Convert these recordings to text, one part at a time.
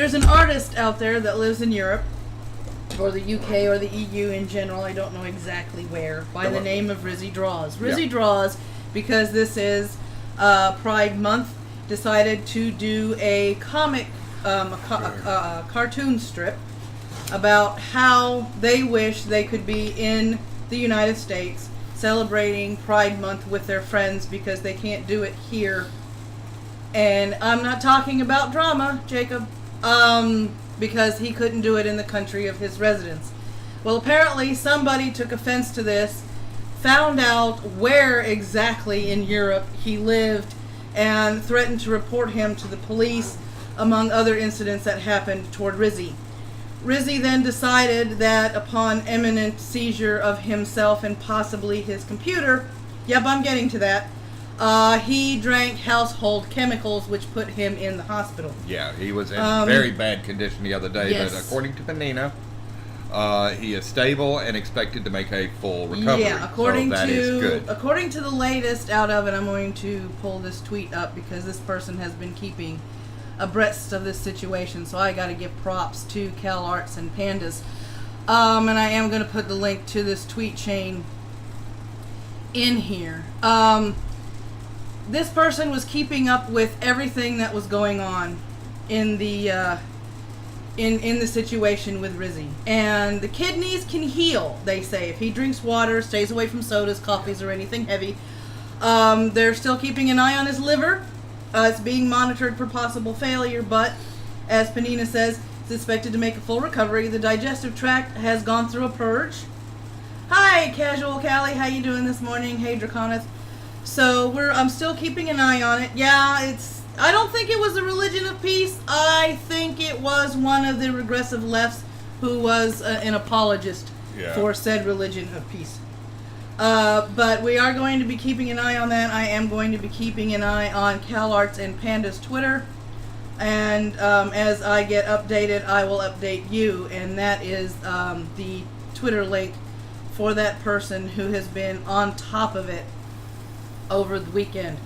there's an artist out there that lives in Europe, or the UK, or the EU in general, I don't know exactly where, by the name of Rizzy Draws. Rizzy Draws, because this is Pride Month, decided to do a comic, a cartoon strip about how they wish they could be in the United States celebrating Pride Month with their friends because they can't do it here. And I'm not talking about drama, Jacob, because he couldn't do it in the country of his residence. Well, apparently somebody took offense to this, found out where exactly in Europe he lived, and threatened to report him to the police, among other incidents that happened toward Rizzy. Rizzy then decided that upon imminent seizure of himself and possibly his computer, yep, I'm getting to that, he drank household chemicals which put him in the hospital. Yeah, he was in very bad condition the other day, yes. But according to Panina, he is stable and expected to make a full recovery. Yeah, according so that is good. According to the latest out of it, I'm going to pull this tweet up because this person has been keeping abreast of this situation, so I got to give props to Cal Arts and Pandas. And I am going to put the link to this tweet chain in here. This person was keeping up with everything that was going on in the in the situation with Rizzy. And the kidneys can heal, they say, if he drinks water, stays away from sodas, coffees, or anything heavy. They're still keeping an eye on his liver. It's being monitored for possible failure, but as Panina says, it's expected to make a full recovery. The digestive tract has gone through a purge. Hi, Casual Callie, how you doing this morning? Hey, Draconith. So I'm still keeping an eye on it. Yeah, I don't think it was a religion of peace. I think it was one of the regressive lefts who was an apologist for said religion of peace. But we are going to be keeping an eye on that. I am going to be keeping an eye on Cal Arts and Panda's Twitter. And as I get updated, I will update you. And that is the Twitter link for that person who has been on top of it over the weekend.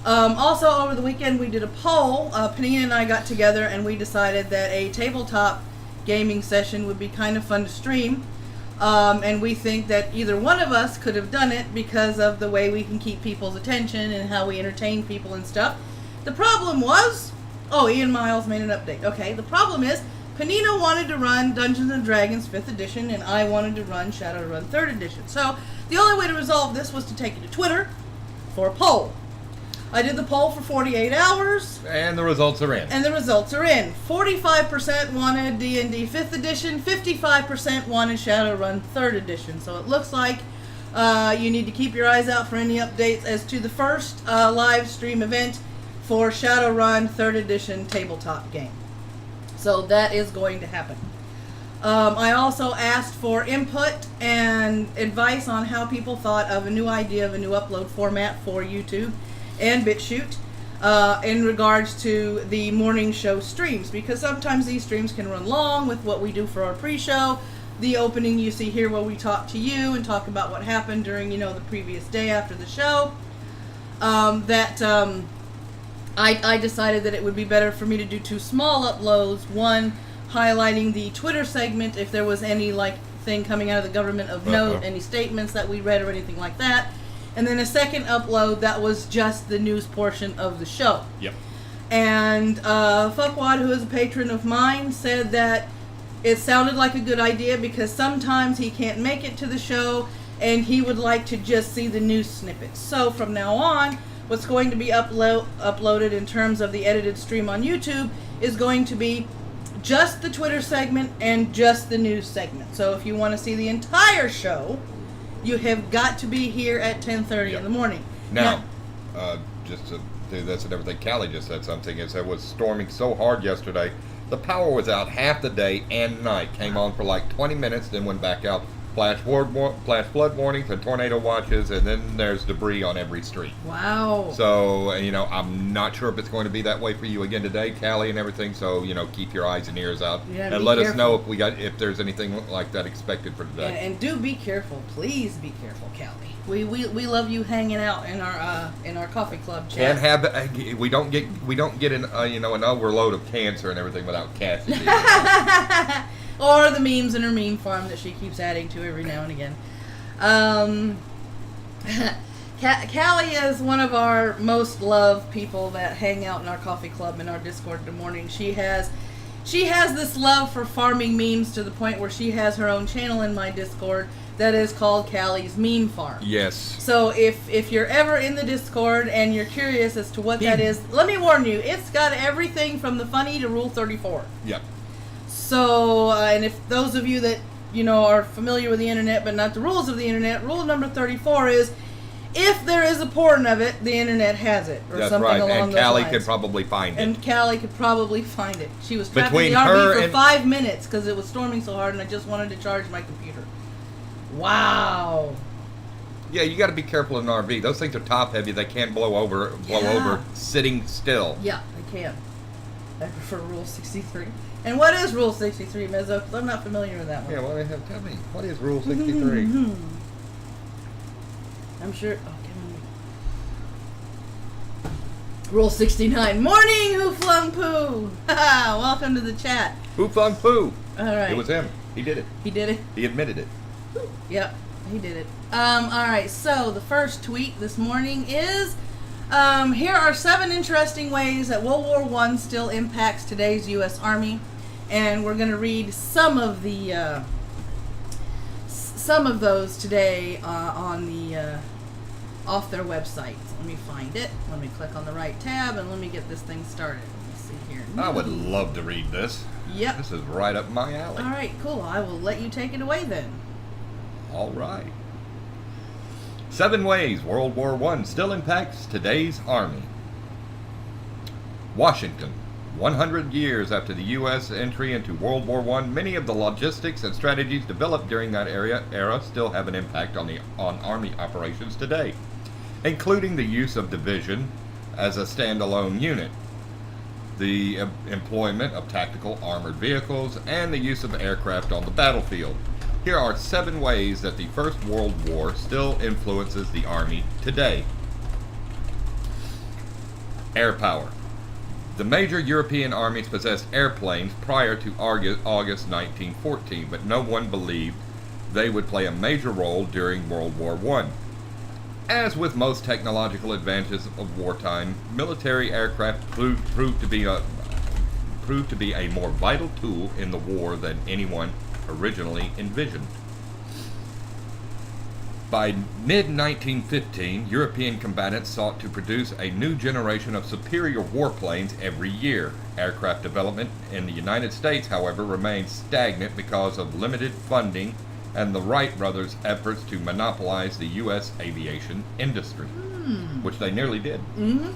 Also over the weekend we did a poll. Panina and I got together and we decided that a tabletop gaming session would be kind of fun to stream. And we think that either one of us could have done it because of the way we can keep people's attention and how we entertain people and stuff. The problem was, Ian Miles made an update. Okay, the problem is Panina wanted to run Dungeons & Dragons 5th edition and I wanted to run Shadowrun 3rd edition. So the only way to resolve this was to take it to Twitter for a poll. I did the poll for 48 hours. And the results are in. 45% wanted D&D 5th edition, 55% wanted Shadowrun 3rd edition. So it looks like you need to keep your eyes out for any updates as to the first live stream event for Shadowrun 3rd edition tabletop game. So that is going to happen. I also asked for input and advice on how people thought of a new idea of a new upload format for YouTube and BitChute in regards to the morning show streams, because sometimes these streams can run long with what we do for our pre-show. The opening you see here where we talk to you and talk about what happened during, the previous day after the show. I decided that it would be better for me to do 2 small uploads. One highlighting the Twitter segment if there was any thing coming out of the government of note, any statements that we read or anything like that. And then a second upload that was just the news portion of the show. Yep. And Fuckwad, who is a patron of mine, said that it sounded like a good idea because sometimes he can't make it to the show and he would like to just see the news snippets. So from now on, what's going to be uploaded in terms of the edited stream on YouTube is going to be just the Twitter segment and just the news segment. So if you want to see the entire show, you have got to be here at 10:30 in the morning. Now, just to do this and everything, Callie just said something. It was storming so hard yesterday. The power was out half the day and night. Came on for 20 minutes, then went back out flash flood warnings and tornado watches, and then there's debris on every street. Wow. So, I'm not sure if it's going to be that way for you again today, Callie, and everything. So, keep your eyes and ears out, Yeah, and be let us careful. know if there's anything like that expected for today. And do be careful. Please be careful, Callie. We love you hanging out in our coffee club chat. Can't have we don't get an an overload of cancer and everything without Cassie. Or the memes in her meme farm that she keeps adding to every now and again. Callie is one of our most loved people that hang out in our coffee club in our Discord in the morning. She has this love for farming memes to the point where she has her own channel in my Discord that is called Callie's Meme Farm. Yes. So if you're ever in the Discord and you're curious as to what that is, let me warn you, it's got everything from the funny to Rule 34. Yep. So, and if those of you that, are familiar with the internet but not the rules of the internet, rule number 34 is, if there is a portion of it, the internet has it, or That's something right. along And those Callie lines. could probably find it. And Callie could probably find it. She was trapped Between in the her RV for and- 5 minutes because it was storming so hard and I just wanted to charge my computer. Wow. Yeah, you got to be careful in an RV. Those things are top heavy. They can blow over sitting still. Yeah, they can. I prefer Rule 63. And what is Rule 63, Mezzo? 'Cause I'm not familiar with that one. Yeah, tell me. What is Rule 63? I'm sure. Oh, give me. Rule 69. Morning, Who Flung Poo. Welcome to the chat. Who flung poo? All right. It was him. He did it. He did it. He admitted it. Yep, he did it. All right. So the first tweet this morning is, here are 7 interesting ways that World War I still impacts today's U.S. Army, and we're going to read some of those today on the off their website. Let me find it. Let me click on the right tab and let me get this thing started. Let me see here. I would love to read this. Yep. This is right up my alley. All right, cool. I will let you take it away then. All right. 7 ways World War I still impacts today's Army. Washington. 100 years after the U.S. entry into World War I, many of the logistics and strategies developed during that era still have an impact on Army operations today, including the use of division as a standalone unit, the employment of tactical armored vehicles, and the use of aircraft on the battlefield. Here are 7 ways that the First World War still influences the Army today. Air power. The major European armies possessed airplanes prior to August 1914, but no one believed they would play a major role during World War I. As with most technological advances of wartime, military aircraft proved to be a more vital tool in the war than anyone originally envisioned. By mid-1915, European combatants sought to produce a new generation of superior warplanes every year. Aircraft development in the United States, however, remained stagnant because of limited funding and the Wright brothers' efforts to monopolize the U.S. aviation industry, which they nearly did. Mm-hmm.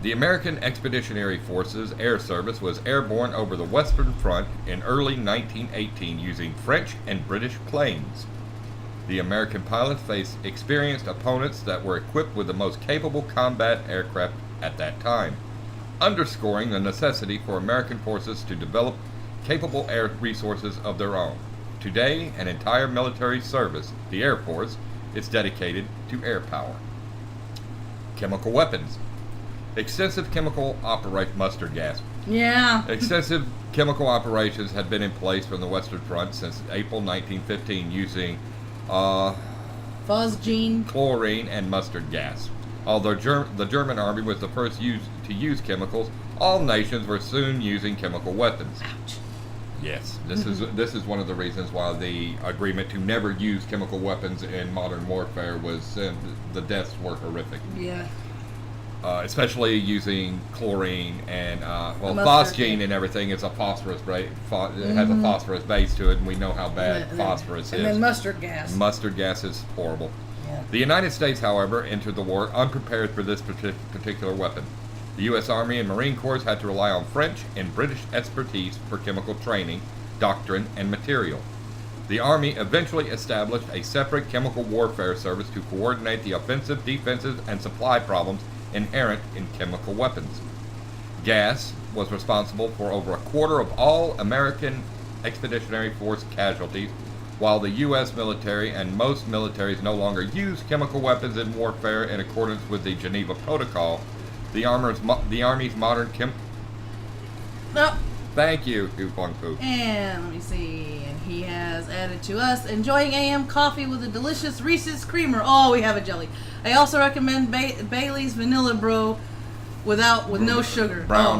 The American Expeditionary Forces Air Service was airborne over the Western Front in early 1918 using French and British planes. The American pilots faced experienced opponents that were equipped with the most capable combat aircraft at that time, underscoring the necessity for American forces to develop capable air resources of their own. Today, an entire military service, the Air Force, is dedicated to air power. Chemical weapons. Extensive chemical mustard gas. Yeah. Extensive chemical operations had been in place from the Western Front since April 1915 using Phosgene. chlorine and mustard gas. Although the German army was the first to use chemicals, all nations were soon using chemical weapons. Ouch. Yes, this is one of the reasons why the agreement to never use chemical weapons in modern warfare was the deaths were horrific. Yeah. Especially using chlorine and Mustard, phosgene and everything. It's a phosphorus, right? It has a phosphorus base to it, and we know how bad phosphorus is. And then mustard gas. Mustard gas is horrible. Yeah. The United States, however, entered the war unprepared for this particular weapon. The U.S. Army and Marine Corps had to rely on French and British expertise for chemical training, doctrine, and material. The Army eventually established a separate chemical warfare service to coordinate the offensive, defensive, and supply problems inherent in chemical weapons. Gas was responsible for over a quarter of all American Expeditionary Force casualties. While the U.S. military and most militaries no longer use chemical weapons in warfare in accordance with the Geneva Protocol, the Army's modern No. Thank you, Coupon Poop. And let me see. And he has added to us, enjoying AM coffee with a delicious Reese's creamer. Oh, we have a jelly. I also recommend Bailey's Vanilla Bro with no sugar. Brown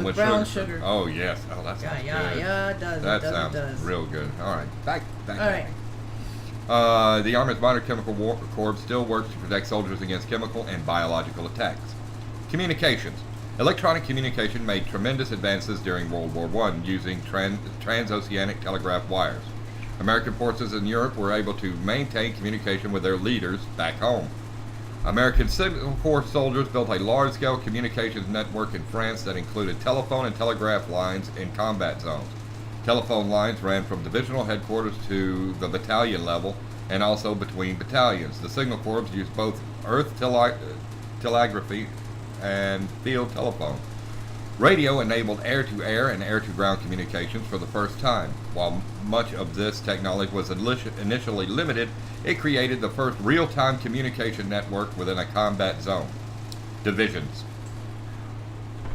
with with sugar. Oh, yes. Oh, that sounds good. Yeah, it does. That it does, sounds it does. real good. All right. Back. All right. The Army's Modern Chemical War Corps still works to protect soldiers against chemical and biological attacks. Communications. Electronic communication made tremendous advances during World War I using transoceanic telegraph wires. American forces in Europe were able to maintain communication with their leaders back home. American Signal Corps soldiers built a large-scale communications network in France that included telephone and telegraph lines in combat zones. Telephone lines ran from divisional headquarters to the battalion level and also between battalions. The Signal Corps used both earth telegraphy and field telephone. Radio enabled air-to-air and air-to-ground communications for the first time. While much of this technology was initially limited, it created the first real-time communication network within a combat zone. Divisions.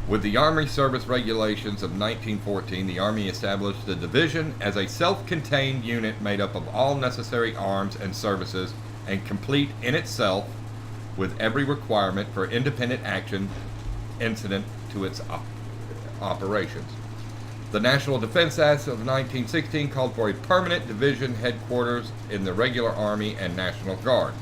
With the Army Service Regulations of 1914, the Army established the division as a self-contained unit made up of all necessary arms and services and complete in itself with every requirement for independent action incident to its operations. The National Defense Act of 1916 called for a permanent division headquarters in the regular Army and National Guard.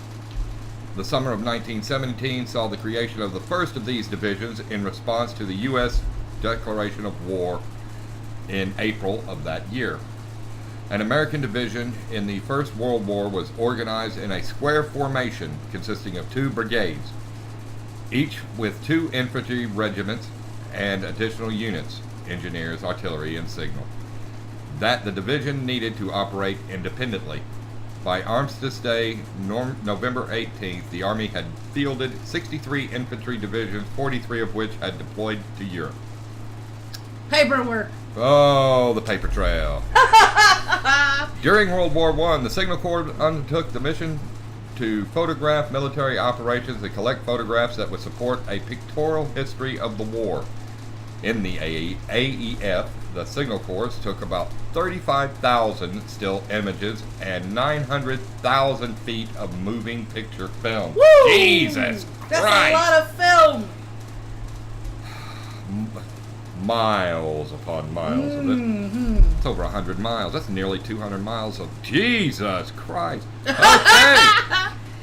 The summer of 1917 saw the creation of the first of these divisions in response to the U.S. declaration of war in April of that year. An American division in the First World War was organized in a square formation consisting of 2 brigades, each with 2 infantry regiments and additional units, engineers, artillery, and signal, that the division needed to operate independently. By Armistice Day, November 18th, the Army had fielded 63 infantry divisions, 43 of which had deployed to Europe. Paperwork. Oh, the paper trail. During World War I, the Signal Corps undertook the mission to photograph military operations and collect photographs that would support a pictorial history of the war. In the AEF, the Signal Corps took about 35,000 still images and 900,000 feet of moving picture film. Woo! Jesus Christ! That's a lot of film! Miles upon miles of it. It's over 100 miles. That's nearly 200 miles of Jesus Christ. Okay.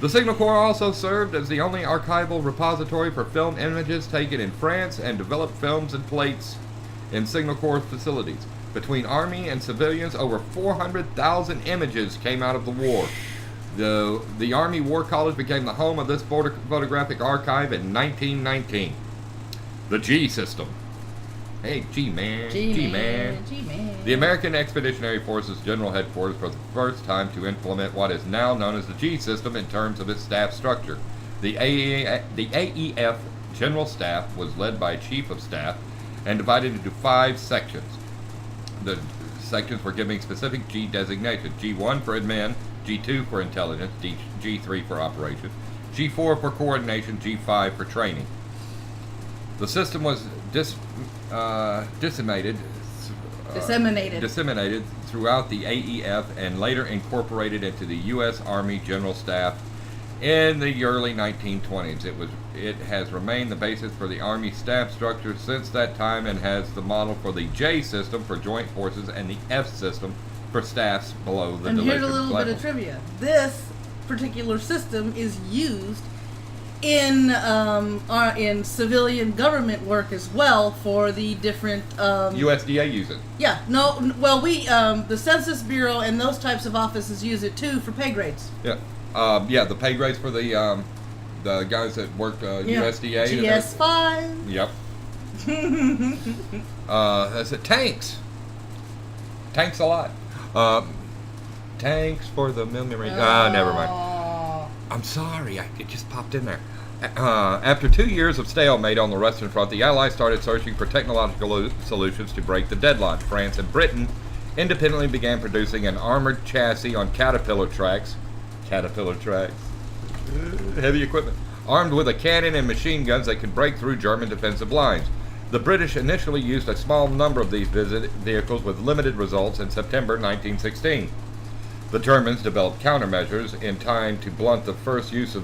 The Signal Corps also served as the only archival repository for film images taken in France and developed films and plates in Signal Corps facilities. Between Army and civilians, over 400,000 images came out of the war. The Army War College became the home of this photographic archive in 1919. The G system. Hey, G-Man. G-Man. The American Expeditionary Forces General Headquarters for the first time to implement what is now known as the G system in terms of its staff structure. The AEF General Staff was led by Chief of Staff and divided into 5 sections. The sections were given specific G designations: G1 for admin, G2 for intelligence, G3 for operations, G4 for coordination, G5 for training. The system was disseminated throughout the AEF and later incorporated into the U.S. Army General Staff in the early 1920s. It has remained the basis for the Army staff structure since that time and has the model for the J system for joint forces and the F system for staffs below the division level. And here's a little bit of trivia. This particular system is used in civilian government work as well for the different USDA use it. Yeah, no, well the Census Bureau and those types of offices use it too for pay grades. Yeah, the pay grades for the guys that worked USDA. GS5. Yep. That's it. Tanks a lot. Tanks for the memory. Ah, never mind. Oh. I'm sorry, it just popped in there. After 2 years of stalemate on the Western Front, the Allies started searching for technological solutions to break the deadlock. France and Britain independently began producing an armored chassis on Caterpillar tracks, heavy equipment, armed with a cannon and machine guns that could break through German defensive lines. The British initially used a small number of these vehicles with limited results in September 1916. The Germans developed countermeasures in time to blunt the first use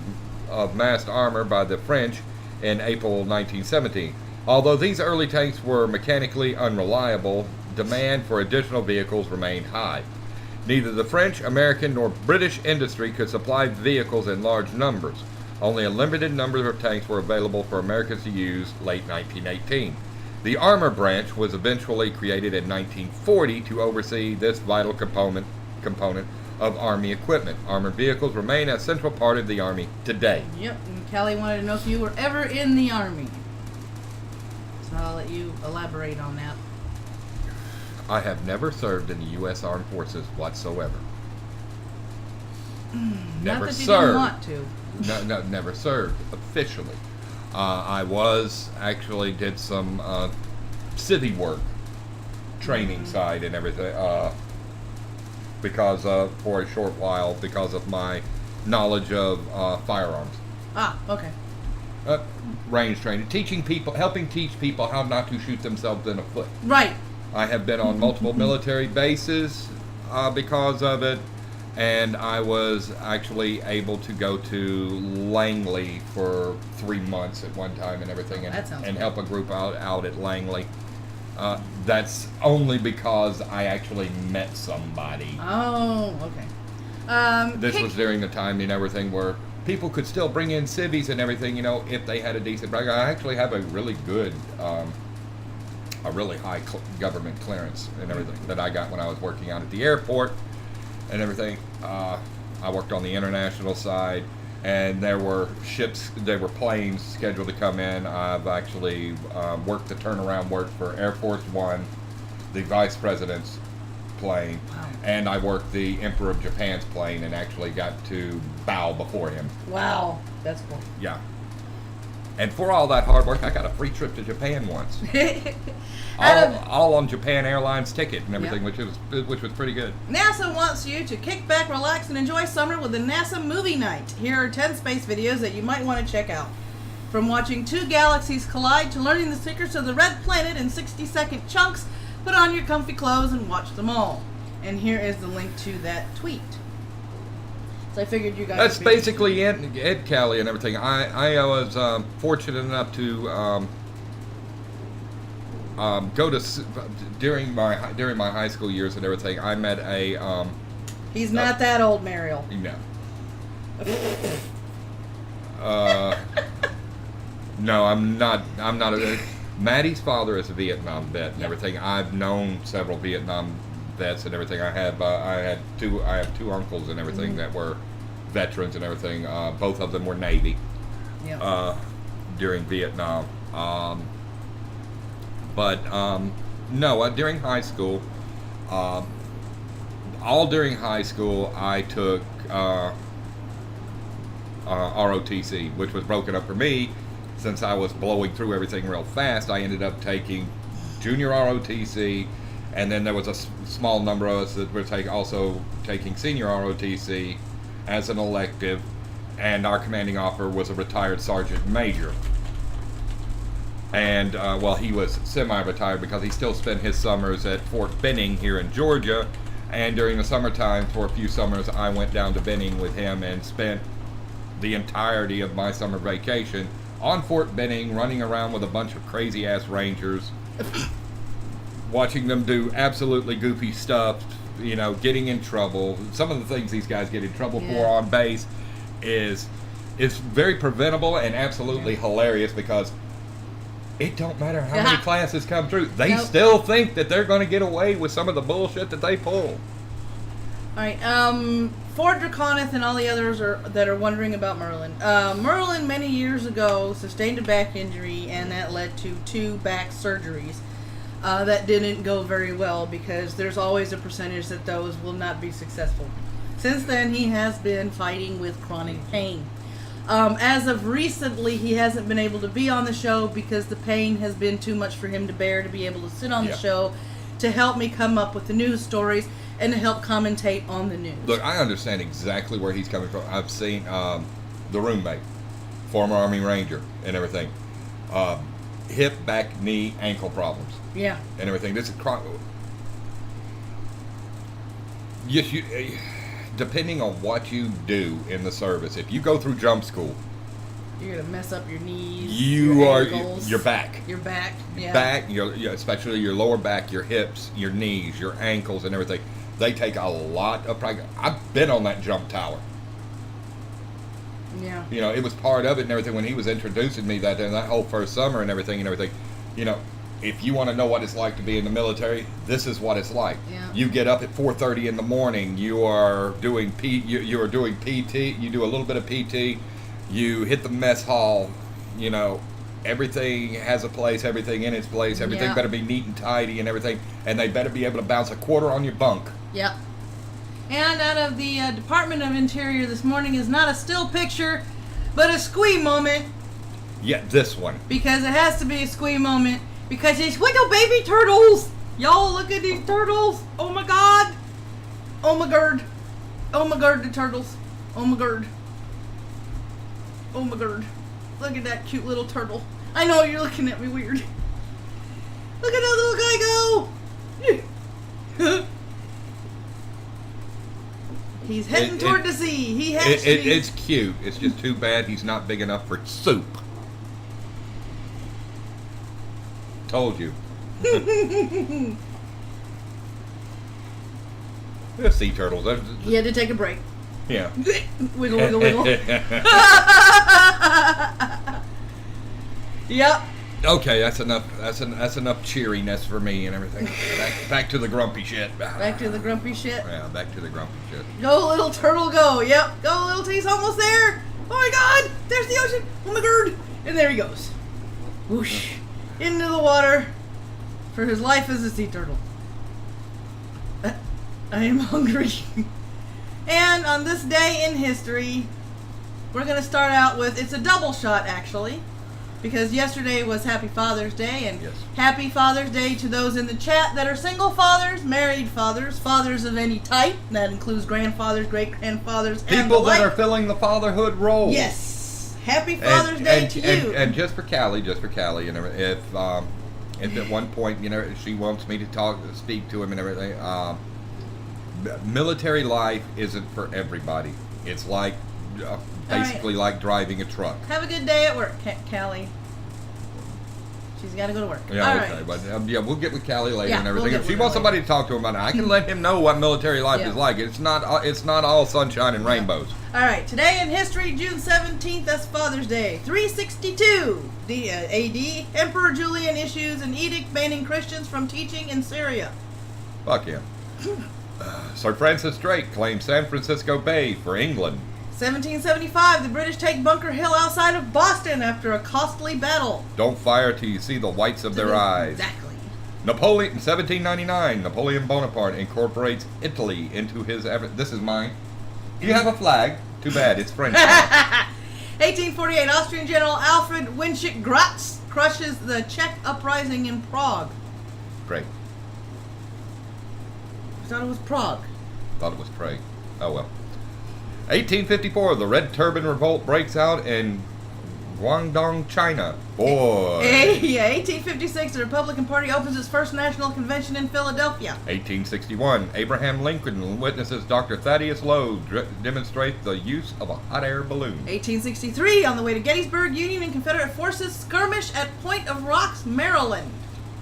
of massed armor by the French in April 1917. Although these early tanks were mechanically unreliable, demand for additional vehicles remained high. Neither the French, American, nor British industry could supply vehicles in large numbers. Only a limited number of tanks were available for Americans to use late 1918. The armor branch was eventually created in 1940 to oversee this vital component of Army equipment. Armored vehicles remain a central part of the Army today. Yep, and Callie wanted to know if you were ever in the Army. So I'll let you elaborate on that. I have never served in the U.S. Armed Forces whatsoever. Never Not that you served. didn't want to. No, never served officially. I did some civvy work, training side and everything, for a short while because of my knowledge of firearms. Ah, okay. Range training, helping teach people how not to shoot themselves in the foot. Right. I have been on multiple military bases because of it, and I was actually able to go to Langley for 3 months at one time and everything, and help a group out at Langley. That's only because I actually met somebody. Oh, okay. This was during the time and everything where people could still bring in civvies and everything, if they had a decent background. I actually have a really good, a really high government clearance and everything that I got when I was working out at the airport and everything. I worked on the international side, and there were planes scheduled to come in. I've actually worked the turnaround work for Air Force One, the Vice President's plane, wow. And I worked the Emperor of Japan's plane and actually got to bow before him. Wow, that's cool. Yeah. And for all that hard work, I got a free trip to Japan once. all on Japan Airlines ticket and everything, yep. which was pretty good. NASA wants you to kick back, relax, and enjoy summer with the NASA Movie Night. Here are 10 space videos that you might want to check out. From watching two galaxies collide to learning the secrets of the red planet in 60-second chunks, put on your comfy clothes and watch them all. And here is the link to that tweet. So I figured you guys. That's basically Ed Callie and everything. I was fortunate enough to go to during my high school years and everything. I met a. He's not that old, Mariel. No. No, I'm not. Maddie's father is a Vietnam vet and everything. I've known several Vietnam vets and everything. I have two uncles and everything that were veterans and everything. Both of them were Navy during Vietnam. During high school, all during high school, I took ROTC, which was broken up for me. Since I was blowing through everything real fast, I ended up taking junior ROTC, and then there was a small number of us that were also taking senior ROTC as an elective, and our commanding officer was a retired sergeant major. And, he was semi-retired because he still spent his summers at Fort Benning here in Georgia, and during the summertime, for a few summers, I went down to Benning with him and spent the entirety of my summer vacation on Fort Benning, running around with a bunch of crazy-ass Rangers, watching them do absolutely goofy stuff, getting in trouble. Some of the things these guys get in trouble for on base is very preventable and absolutely hilarious because it don't matter how many classes come through. They still think that they're going to get away with some of the bullshit that they pull. All right, for Draconith and all the others that are wondering about Merlin. Merlin, many years ago, sustained a back injury, and that led to 2 back surgeries. That didn't go very well because there's always a percentage that those will not be successful. Since then, he has been fighting with chronic pain. As of recently, he hasn't been able to be on the show because the pain has been too much for him to bear to be able to sit on the show to help me come up with the news stories and to help commentate on the news. Look, I understand exactly where he's coming from. I've seen the roommate, former Army Ranger, and everything. Hip, back, knee, ankle problems. Yeah. And everything. This is yes, depending on what you do in the service, if you go through jump school, you're gonna mess up your knees. Your back. Your back. Yeah. Back, especially your lower back, your hips, your knees, your ankles, and everything. They take a lot of practice. I've been on that jump tower. Yeah. You know, it was part of it and everything when he was introducing me that whole first summer and everything. You know, if you want to know what it's like to be in the military, this is what it's like. Yeah. You get up at 4:30 in the morning. You are doing you are doing PT. You do a little bit of PT. You hit the mess hall. You know, everything has a place. Everything in its place. Everything better be neat and tidy and everything. And they better be able to bounce a quarter on your bunk. Yep. And out of the Department of Interior this morning is not a still picture, but a squee moment. Yeah, this one. Because it has to be a squee moment. Because it's little baby turtles. Y'all, look at these turtles. Oh my God. Oh my God. Oh my God, the turtles. Oh my God. Oh my God. Look at that cute little turtle. I know you're looking at me weird. Look at that little guy go. He's heading toward the sea. He has to be. It's cute. It's just too bad he's not big enough for soup. Told you. They're sea turtles. He had to take a break. Yeah. Wiggle, wiggle, wiggle. Yep. Okay, that's enough. That's enough cheeriness for me and everything. Back to the grumpy shit. Back to the grumpy shit. Yeah, back to the grumpy shit. Go, little turtle, go. Yep. Go, little T. He's almost there. Oh my God! There's the ocean. Oh my God! And there he goes. Whoosh. Into the water for his life as a sea turtle. I am hungry. And on this day in history, we're going to start out with, it's a double shot actually, because yesterday was Happy Father's Day, and Happy Father's Day to those in the chat that are single fathers, married fathers, fathers of any type. That includes grandfathers, great-grandfathers, and people that are filling the fatherhood role. Yes. Happy Father's Day to you. And just for Callie, and if at one point, you know, she wants me to speak to him and everything, military life isn't for everybody. It's like basically like driving a truck. Have a good day at work, Callie. She's got to go to work. Yeah, all okay. right. But we'll get with Callie later and everything. We'll If she wants somebody to talk to him about it, I can let him know what military life is like. It's not all sunshine and rainbows. All right. Today in history, June 17th, that's Father's Day. 362 AD, Emperor Julian issues an edict banning Christians from teaching in Syria. Fuck him. Sir Francis Drake claimed San Francisco Bay for England. 1775, the British take Bunker Hill outside of Boston after a costly battle. Don't fire till you see the whites of their eyes. Exactly. Napoleon, 1799, Napoleon Bonaparte incorporates Italy into his... This is mine. You have a flag. Too bad, it's French. 1848, Austrian General Alfred Winchik Gratz crushes the Czech uprising in Prague. Great. I thought it was Prague. Thought it was Prague. Oh well. 1854, the Red Turban Revolt breaks out in Guangdong, China. Boy. Yeah, 1856, the Republican Party opens its first national convention in Philadelphia. 1861, Abraham Lincoln witnesses Dr. Thaddeus Lowe demonstrate the use of a hot air balloon. 1863, on the way to Gettysburg, Union and Confederate forces skirmish at Point of Rocks, Maryland.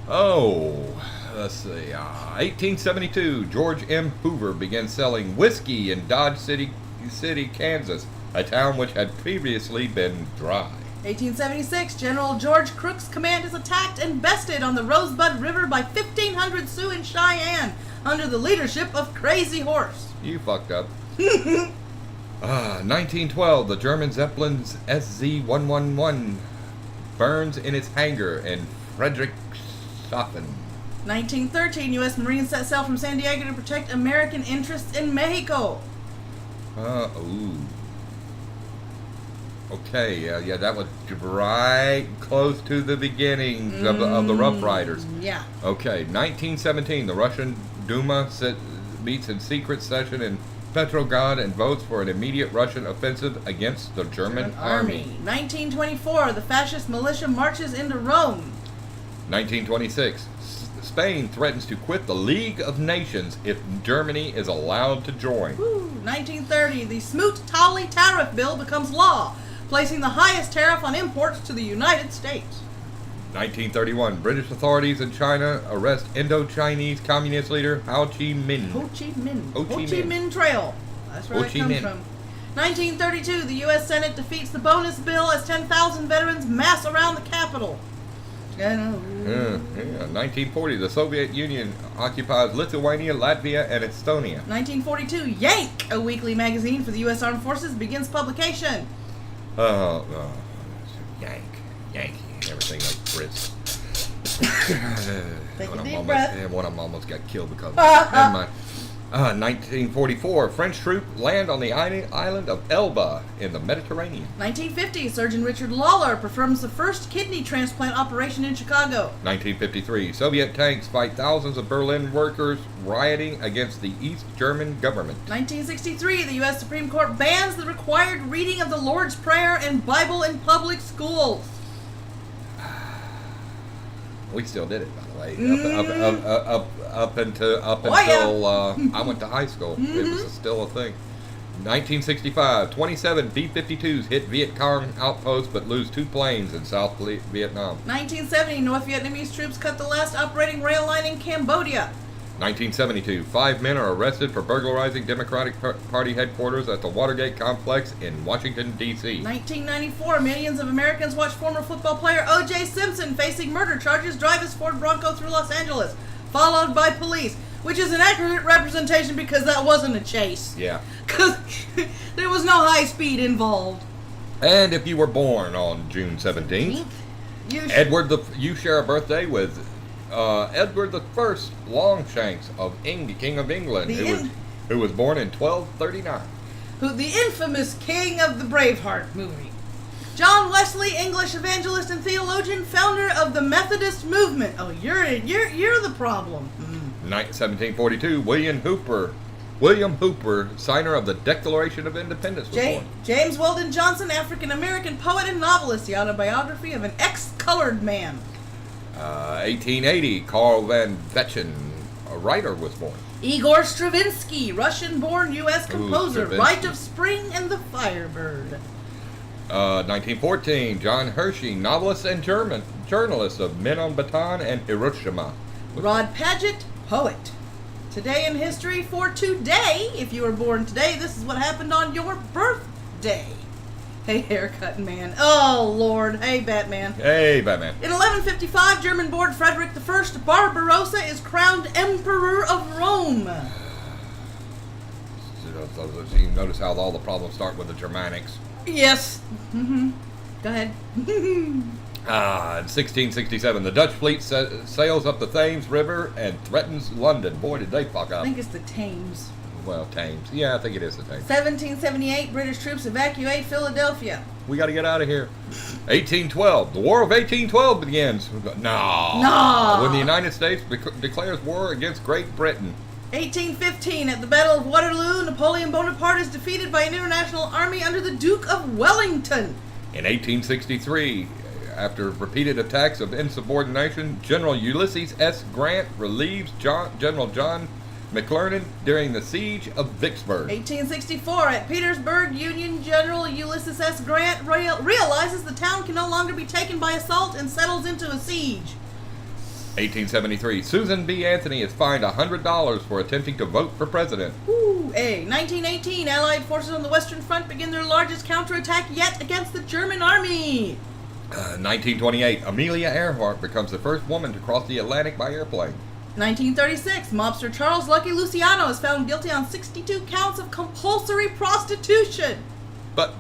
Oh, let's see. 1872, George M. Hoover begins selling whiskey in Dodge City, Kansas, a town which had previously been dry. 1876, General George Crook's command is attacked and bested on the Rosebud River by 1,500 Sioux and Cheyenne under the leadership of Crazy Horse. You fucked up. 1912, the German Zeppelin's SZ-111 burns in its hangar in Friedrichshafen. 1913, U.S. Marines set sail from San Diego to protect American interests in Mexico. Ooh. Okay, yeah, that was right close to the beginnings of the Rough Riders. Yeah. Okay, 1917, the Russian Duma meets in secret session in Petrograd and votes for an immediate Russian offensive against the German army. 1924, the fascist militia marches into Rome. 1926, Spain threatens to quit the League of Nations if Germany is allowed to join. Woo. 1930, the Smoot-Hawley tariff bill becomes law, placing the highest tariff on imports to the United States. 1931, British authorities in China arrest Indo-Chinese communist leader Ho Chi Minh. Ho Chi Minh. Ho Chi Minh. Trail. That's where it comes from. 1932, the U.S. Senate defeats the bonus bill as 10,000 veterans mass around the Capitol. 1940, the Soviet Union occupies Lithuania, Latvia, and Estonia. 1942, Yank, a weekly magazine for the U.S. Armed Forces, begins publication. Yank, everything like Brits. Take a deep breath. One of them almost got killed because of it. Never mind. 1944, French troops land on the island of Elba in the Mediterranean. 1950, Surgeon Richard Lawler performs the first kidney transplant operation in Chicago. 1953, Soviet tanks fight thousands of Berlin workers rioting against the East German government. 1963, the U.S. Supreme Court bans the required reading of the Lord's Prayer and Bible in public schools. We still did it, by the way. Up until I went to high school. It was still a thing. 1965, 27 B-52s hit Viet Cong outposts but lose 2 planes in South Vietnam. 1970, North Vietnamese troops cut the last operating rail line in Cambodia. 1972, 5 men are arrested for burglarizing Democratic Party headquarters at the Watergate complex in Washington, D.C. 1994, millions of Americans watch former football player O.J. Simpson facing murder charges drive his Ford Bronco through Los Angeles, followed by police, which is an accurate representation because that wasn't a chase. Yeah. Because there was no high speed involved. And if you were born on June 17th, you share a birthday with Edward I Longshanks of King of England, who was born in 1239. The infamous king of the Braveheart movie. John Wesley, English evangelist and theologian, founder of the Methodist movement. Oh, you're the problem. 1742, William Hooper, signer of the Declaration of Independence, was born. James Weldon Johnson, African-American poet and novelist, the autobiography of an ex-colored man. 1880, Carl van Vechten, a writer, was born. Igor Stravinsky, Russian-born U.S. composer, Rite of Spring and the Firebird. 1914, John Hershey, novelist and journalist of Men on Bataan and Hiroshima. Rod Paget, poet. Today in history for today, if you were born today, this is what happened on your birthday. Hey, haircut man. Oh, Lord. Hey, Batman. Hey, Batman. In 1155, German-born Frederick I Barbarossa is crowned Emperor of Rome. You notice how all the problems start with the Germanics. Yes. Go ahead. In 1667, the Dutch fleet sails up the Thames River and threatens London. Boy, did they fuck up. I think it's the Thames. Well, Thames. Yeah, I think it is the Thames. 1778, British troops evacuate Philadelphia. We got to get out of here. 1812. The War of 1812 begins. No. When the United States declares war against Great Britain. 1815, at the Battle of Waterloo, Napoleon Bonaparte is defeated by an international army under the Duke of Wellington. In 1863, after repeated attacks of insubordination, General Ulysses S. Grant relieves General John McClernand during the siege of Vicksburg. 1864, at Petersburg, Union General Ulysses S. Grant realizes the town can no longer be taken by assault and settles into a siege. 1873, Susan B. Anthony is fined $100 for attempting to vote for president. 1918, Allied forces on the Western Front begin their largest counterattack yet against the German army. 1928, Amelia Earhart becomes the first woman to cross the Atlantic by airplane. 1936, mobster Charles Lucky Luciano is found guilty on 62 counts of compulsory prostitution. But.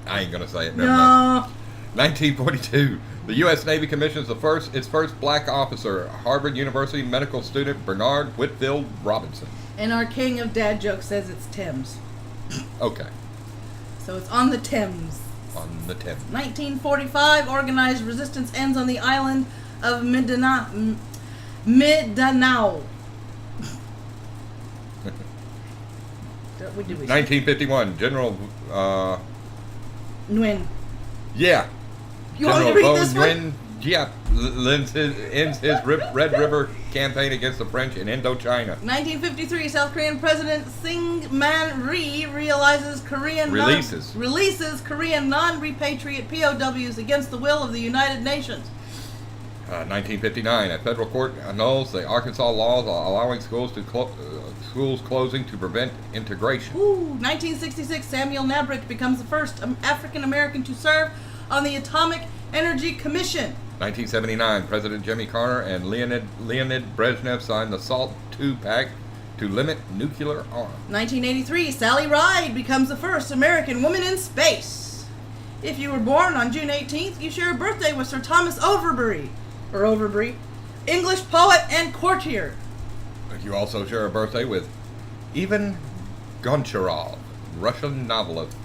I ain't gonna say it. Never mind. 1942. The U.S. Navy commissions its first black officer, Harvard University medical student Bernard Whitfield Robinson. And our king of dad jokes says it's Thames. Okay. So it's on the Thames. On the Thames. 1945, organized resistance ends on the island of Mindanao. 1951, General. Nguyen. Yeah. You want me to read this one? Nguyen, yeah, ends his Red River campaign against the French in Indochina. 1953, South Korean President Syngman Rhee releases Korean non-repatriate POWs against the will of the United Nations. 1959, a federal court annuls the Arkansas laws allowing schools closing to prevent integration. 1966, Samuel Nabrick becomes the first African American to serve on the Atomic Energy Commission. 1979, President Jimmy Carter and Leonid Brezhnev signed the SALT II Pact to limit nuclear arms. 1983, Sally Ride becomes the first American woman in space. If you were born on June 18th, you share a birthday with Sir Thomas Overbury, English poet and courtier. You also share a birthday with Ivan Goncharov, Russian novelist.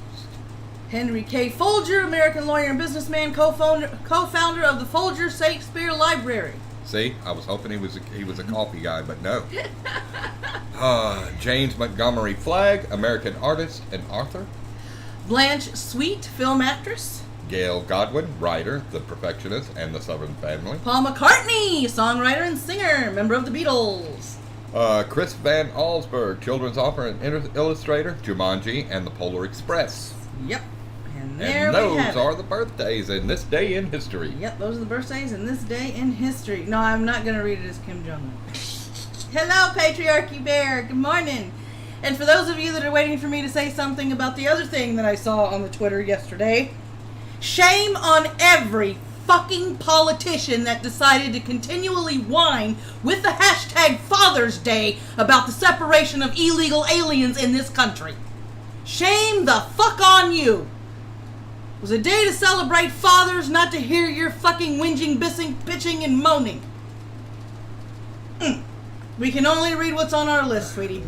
Henry K. Folger, American lawyer and businessman, co-founder of the Folger Shakespeare Library. See, I was hoping he was a coffee guy, but no. James Montgomery Flagg, American artist and author. Blanche Sweet, film actress. Gail Godwin, writer, The Perfectionist and The Southern Family. Paul McCartney, songwriter and singer, member of the Beatles. Chris Van Allsburg, children's author and illustrator, Jumanji and The Polar Express. Yep. And those are the birthdays in this day in history. Yep, those are the birthdays in this day in history. No, I'm not going to read it as Kim Jong-un. Hello, Patriarchy Bear. Good morning. And for those of you that are waiting for me to say something about the other thing that I saw on the Twitter yesterday, shame on every fucking politician that decided to continually whine with the hashtag Father's Day about the separation of illegal aliens in this country. Shame the fuck on you. It was a day to celebrate fathers, not to hear your fucking whinging, bitching, and moaning. We can only read what's on our list, sweetie.